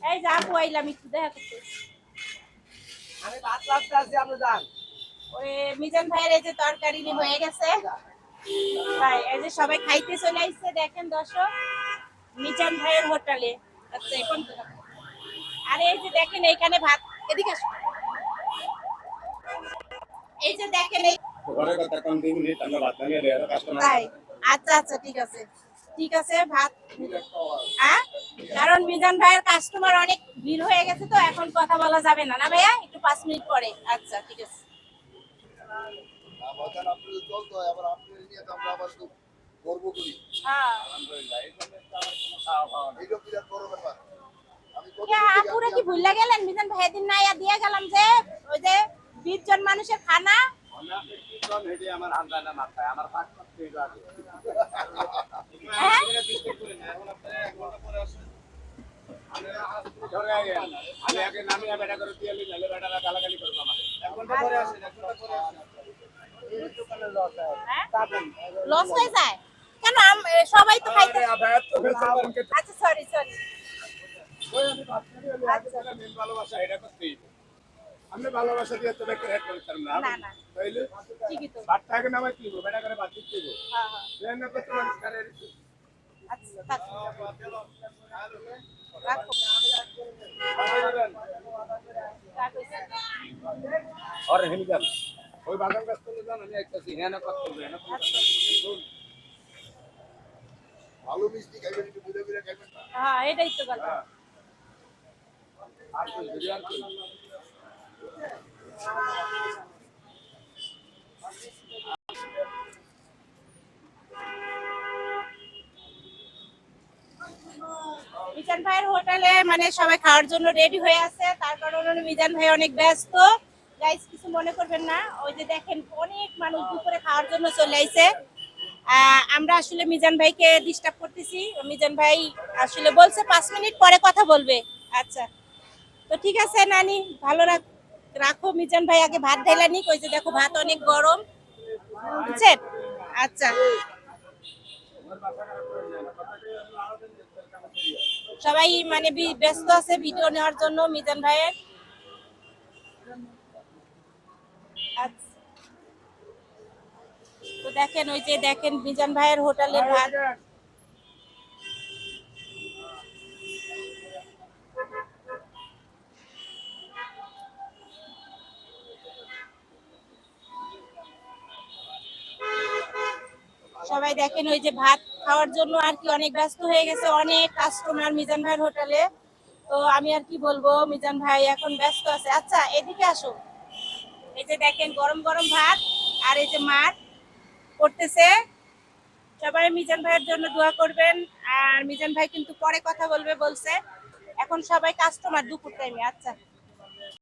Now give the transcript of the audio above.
এই যা আপু আইলাম একটু দেখা করতে। আমি ভাত রাখতে আছি, আপনি যান। ওই মিজান ভাইয়ের এই যে তরকারি হয়ে গেছে ভাই, এই যে সবাই খাইতে চলে আসছে দেখেন দর্শক মিজান ভাইয়ের হোটেলে। আচ্ছা এখন তো আরে এই যে দেখেন এইখানে ভাত, এদিকে আসো। এই যে দেখেন এই ঘরে কথা কোন 2 মিনিট আমরা ভাত নিয়ে দেয়া কাস্টমার। তাই আচ্ছা আচ্ছা ঠিক আছে ঠিক আছে ভাত কারণ মিজান ভাইয়ের কাস্টমার অনেক ভিড় হয়ে গেছে তো এখন কথা বলা যাবে না, না ভাইয়া একটু 5 মিনিট পরে। আচ্ছা ঠিক আছে। হ্যাঁ আপুরা কি ভুলে গেলেন মিজান ভাই দিন না দিয়ে গেলাম যে ওই যে 20 জন মানুষের খানা। আমার আন্দানা মাথায় আমার পাক করতে যাবে। হ্যাঁ আমি আগে নামিয়ে বেটা করে দিয়ে নিলে বেটারা গালাগালি করবে আমাকে। 1 ঘন্টা পরে আসেন, 1 ঘন্টা পরে আসেন। এই দোকানে লস হয়। লস হয়ে যায় কেন? সবাই তো খাইতে। আচ্ছা সরি সরি। ওই আমি ভাত নিয়ে এলে আগে বেটা মেন ভালোবাসা এটা করতেই। আমি ভালোবাসা দিয়ে তো বেটা হেড করতাম না। না না তাইলে ঠিকই তো। ভাতটাকে নামাই দিব, বেটা করে ভাত দিতে দিব। হ্যাঁ হ্যাঁ দেন না তো তোমার কারে। আচ্ছা রাখো। রাখো। और हिल गया ওই বাগান গাছ থেকে জান আমি একটাছি হ্যাঁ না করতে হবে না ভালো মিষ্টি খাইবেন একটু বুঝে বুঝে খাইবেন হ্যাঁ এটাই তো কথা। আর তো বিরিয়ানি কি মিজান ভাইয়ের হোটেলে মানে সবাই খাওয়ার জন্য রেডি হয়ে আছে, তার কারণে মিজান ভাই অনেক ব্যস্ত। গাইস কিছু মনে করবেন না, ওই যে দেখেন অনেক মানুষ দুপুরে খাওয়ার জন্য চলে আইছে। আমরা আসলে মিজান ভাইকে ডিস্টার্ব করতেছি, মিজান ভাই আসলে বলছে 5 মিনিট পরে কথা বলবে। আচ্ছা তো ঠিক আছে নানি, ভালো রাখো। মিজান ভাই আগে ভাত ঢেলা নিক, ওই যে দেখো ভাত অনেক গরম বুঝছেন। আচ্ছা সবাই মানে ব্যস্ত আছে ভিডিও নেওয়ার জন্য মিজান ভাইয়ের। আচ্ছা তো দেখেন ওই যে দেখেন মিজান ভাইয়ের হোটেলের ভাত। সবাই দেখেন ওই যে ভাত খাওয়ার জন্য আর কি অনেক ব্যস্ত হয়ে গেছে, অনেক কাস্টমার মিজান ভাইয়ের হোটেলে। তো আমি আর কি বলবো, মিজান ভাই এখন ব্যস্ত আছে। আচ্ছা এদিকে আসো। এই যে দেখেন গরম গরম ভাত আর এই যে মাছ করতেছে। সবাই মিজান ভাইয়ের জন্য দোয়া করবেন। আর মিজান ভাই কিন্তু পরে কথা বলবে বলছে, এখন সবাই কাস্টমার দুপুর টাইমে। আচ্ছা